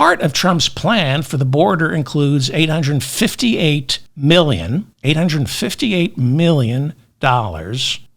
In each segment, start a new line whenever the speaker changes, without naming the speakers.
Part of Trump's plan for the border includes $858 million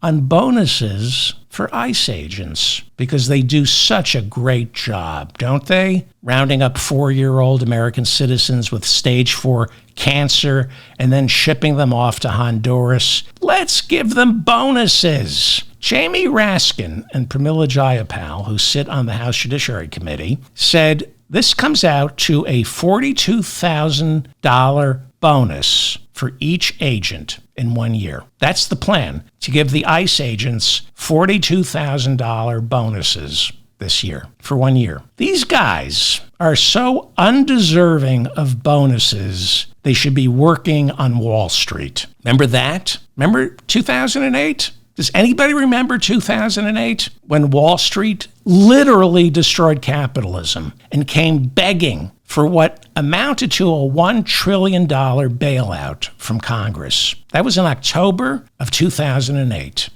on bonuses for ICE agents because they do such a great job, don't they? Rounding up 4-year-old American citizens with stage 4 cancer and then shipping them off to Honduras. Let's give them bonuses. Jamie Raskin and Pramila Jayapal, who sit on the House Judiciary Committee, said this comes out to a $42,000 bonus for each agent in 1 year. That's the plan, to give the ICE agents $42,000 bonuses this year for 1 year. These guys are so undeserving of bonuses, they should be working on Wall Street. Remember that? Remember 2008? Does anybody remember 2008 when Wall Street literally destroyed capitalism and came begging for what amounted to a $1 trillion bailout from Congress? That was in October of 2008.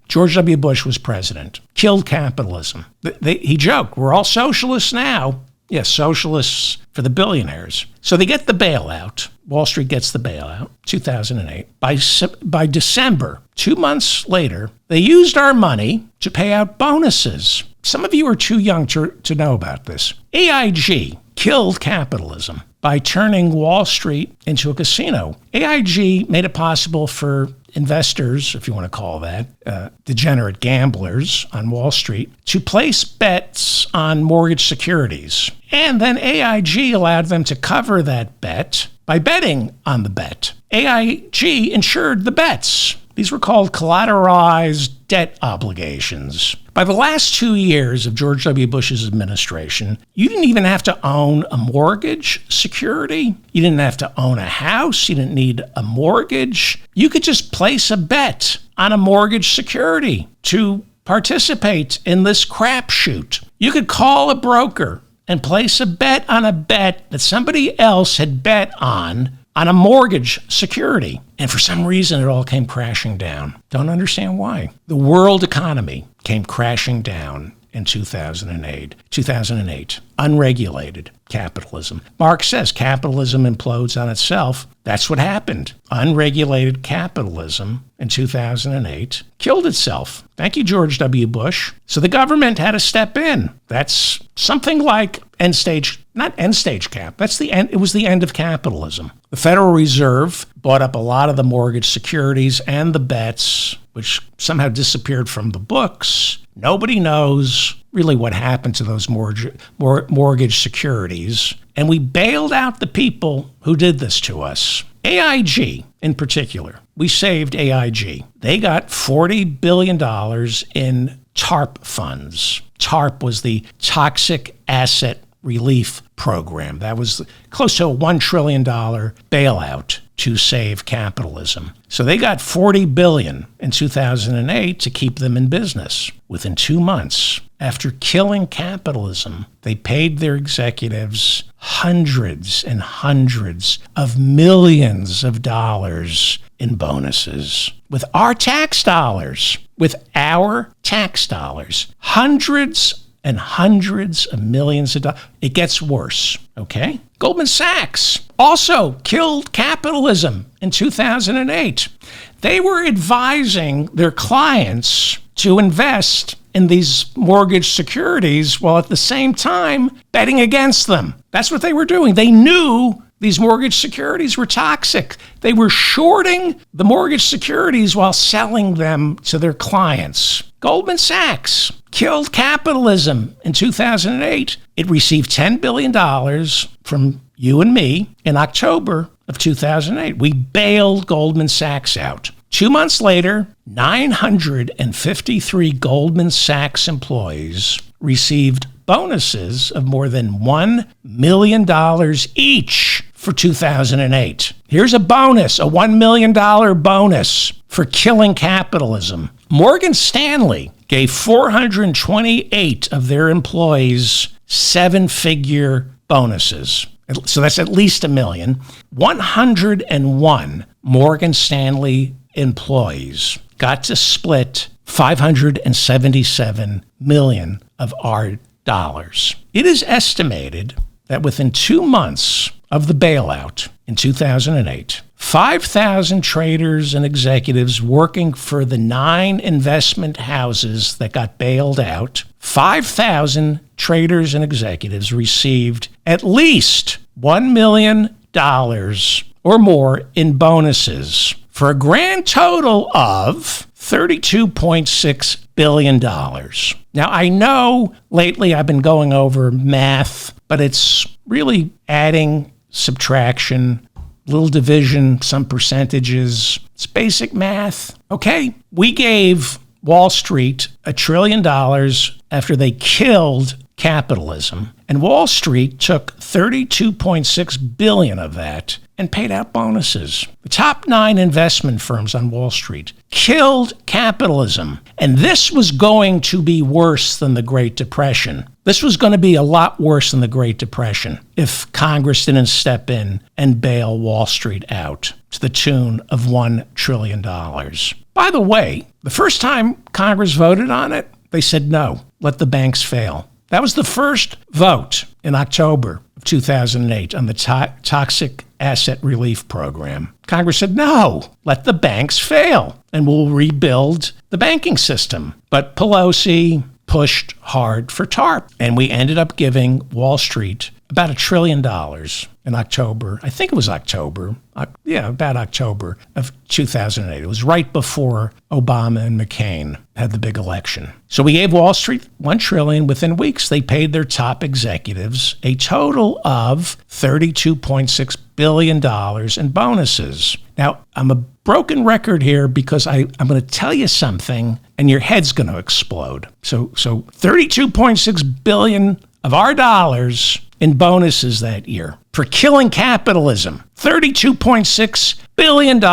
George W. Bush was president. Killed capitalism. He joked, we're all socialists now. Yes, socialists for the billionaires. So they get the bailout. Wall Street gets the bailout, 2008. By December, 2 months later, they used our money to pay out bonuses. Some of you are too young to know about this. AIG killed capitalism by turning Wall Street into a casino. AIG made it possible for investors, if you want to call that, degenerate gamblers on Wall Street, to place bets on mortgage securities. And then AIG allowed them to cover that bet by betting on the bet. AIG insured the bets. These were called collateralized debt obligations. By the last 2 years of George W. Bush's administration, you didn't even have to own a mortgage security. You didn't have to own a house. You didn't need a mortgage. You could just place a bet on a mortgage security to participate in this crapshoot. You could call a broker and place a bet on a bet that somebody else had bet on a mortgage security. And for some reason, it all came crashing down. Don't understand why. The world economy came crashing down in 2008. Unregulated capitalism. Marx says capitalism implodes on itself. That's what happened. Unregulated capitalism in 2008 killed itself. Thank you, George W. Bush. So the government had to step in. That's something like not end stage cap. That's the end. It was the end of capitalism. The Federal Reserve bought up a lot of the mortgage securities and the bets, which somehow disappeared from the books. Nobody knows really what happened to those mortgage securities. And we bailed out the people who did this to us. AIG in particular. We saved AIG. They got $40 billion in TARP funds. TARP was the Toxic Asset Relief Program. That was close to a $1 trillion bailout to save capitalism. So they got $40 billion in 2008 to keep them in business. Within 2 months, after killing capitalism, they paid their executives hundreds and hundreds of millions of dollars in bonuses. With our tax dollars. Hundreds and hundreds of millions of dollars. It gets worse, okay? Goldman Sachs also killed capitalism in 2008. They were advising their clients to invest in these mortgage securities while at the same time betting against them. That's what they were doing. They knew these mortgage securities were toxic. They were shorting the mortgage securities while selling them to their clients. Goldman Sachs killed capitalism in 2008. It received $10 billion from you and me in October of 2008. We bailed Goldman Sachs out. 2 months later, 953 Goldman Sachs employees received bonuses of more than $1 million each for 2008. Here's a bonus, a $1 million bonus for killing capitalism. Morgan Stanley gave 428 of their employees 7-figure bonuses. So that's at least $1 million. 101 Morgan Stanley employees got to split $577 million of our dollars. It is estimated that within 2 months of the bailout in 2008, 5,000 traders and executives working for the 9 investment houses that got bailed out, 5,000 traders and executives received at least $1 million or more in bonuses for a grand total of $32.6 billion. Now, I know lately I've been going over math, but it's really adding, subtraction, little division, some percentages. It's basic math. Okay, we gave Wall Street $1 trillion after they killed capitalism, and Wall Street took $32.6 billion of that and paid out bonuses. The top 9 investment firms on Wall Street killed capitalism, and this was going to be worse than the Great Depression. This was going to be a lot worse than the Great Depression if Congress didn't step in and bail Wall Street out to the tune of $1 trillion. By the way, the first time Congress voted on it, they said no, let the banks fail. That was the first vote in October of 2008 on the Toxic Asset Relief Program. Congress said, no, let the banks fail, and we'll rebuild the banking system. But Pelosi pushed hard for TARP, and we ended up giving Wall Street about $1 trillion in October. I think it was October. About October of 2008. It was right before Obama and McCain had the big election. So we gave Wall Street $1 trillion. Within weeks, they paid their top executives a total of $32.6 billion in bonuses. Now, I'm a broken record here because I'm going to tell you something and your head's going to explode. So $32.6 billion of our dollars in bonuses that year for killing capitalism. $32.6 billion.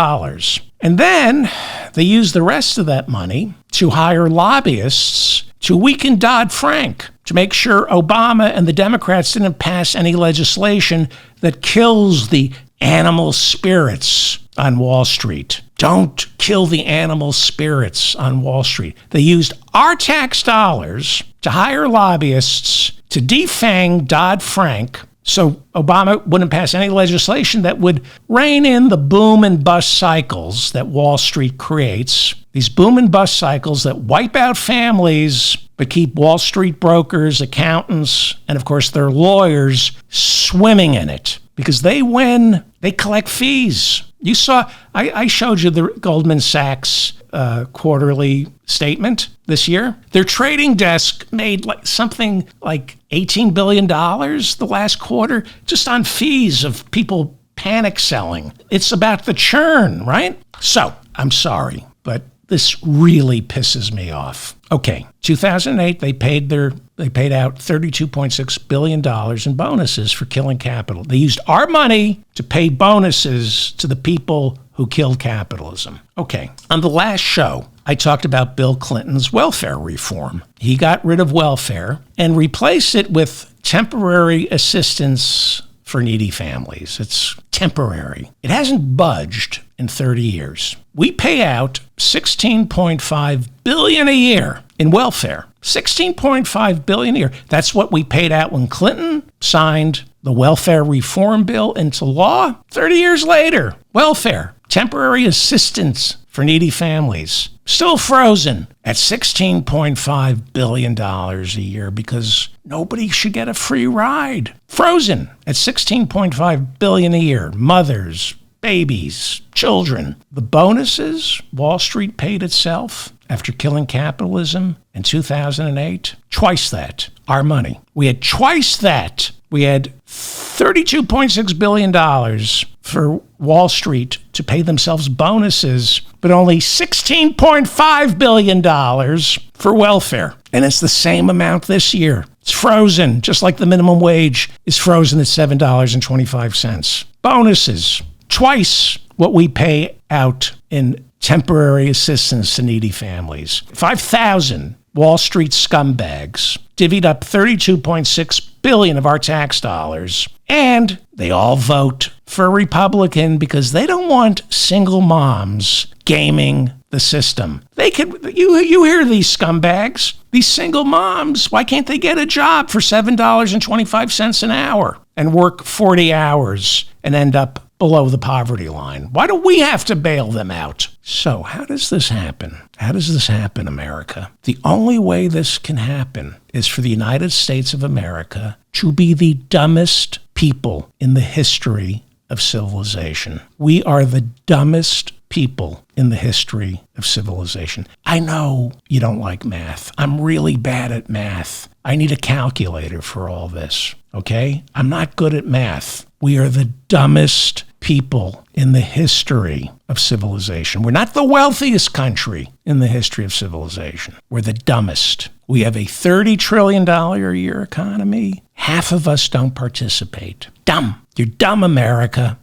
And then they used the rest of that money to hire lobbyists to weaken Dodd-Frank, to make sure Obama and the Democrats didn't pass any legislation that kills the animal spirits on Wall Street. Don't kill the animal spirits on Wall Street. They used our tax dollars to hire lobbyists to defang Dodd-Frank so Obama wouldn't pass any legislation that would rein in the boom and bust cycles that Wall Street creates. These boom and bust cycles that wipe out families but keep Wall Street brokers, accountants, and of course their lawyers swimming in it. Because they win, they collect fees. You saw, I showed you the Goldman Sachs quarterly statement this year. Their trading desk made something like $18 billion the last quarter just on fees of people panic selling. It's about the churn, right? So, I'm sorry, but this really pisses me off. Okay, 2008, they paid out $32.6 billion in bonuses for killing capital. They used our money to pay bonuses to the people who killed capitalism. Okay, on the last show, I talked about Bill Clinton's welfare reform. He got rid of welfare and replaced it with temporary assistance for needy families. It's temporary. It hasn't budged in 30 years. We pay out $16.5 billion a year in welfare. $16.5 billion a year. That's what we paid out when Clinton signed the welfare reform bill into law. 30 years later, welfare, temporary assistance for needy families, still frozen at $16.5 billion a year because nobody should get a free ride. Frozen at $16.5 billion a year. Mothers, babies, children. The bonuses Wall Street paid itself after killing capitalism in 2008, twice that. Our money. We had twice that. We had $32.6 billion for Wall Street to pay themselves bonuses, but only $16.5 billion for welfare. And it's the same amount this year. It's frozen, just like the minimum wage is frozen at $7.25. Bonuses, twice what we pay out in temporary assistance to needy families. 5,000 Wall Street scumbags divvied up $32.6 billion of our tax dollars, and they all vote for a Republican because they don't want single moms gaming the system. They could, you hear these scumbags, these single moms, why can't they get a job for $7.25 an hour? and work 40 hours and end up below the poverty line? Why do we have to bail them out? So how does this happen? How does this happen, America? The only way this can happen is for the United States of America to be the dumbest people in the history of civilization. We are the dumbest people in the history of civilization. I know you don't like math. I'm really bad at math. I need a calculator for all this, okay? I'm not good at math. We are the dumbest people in the history of civilization. We're not the wealthiest country in the history of civilization. We're the dumbest. We have a $30 trillion a year economy. Half of us don't participate. Dumb. You're dumb, America.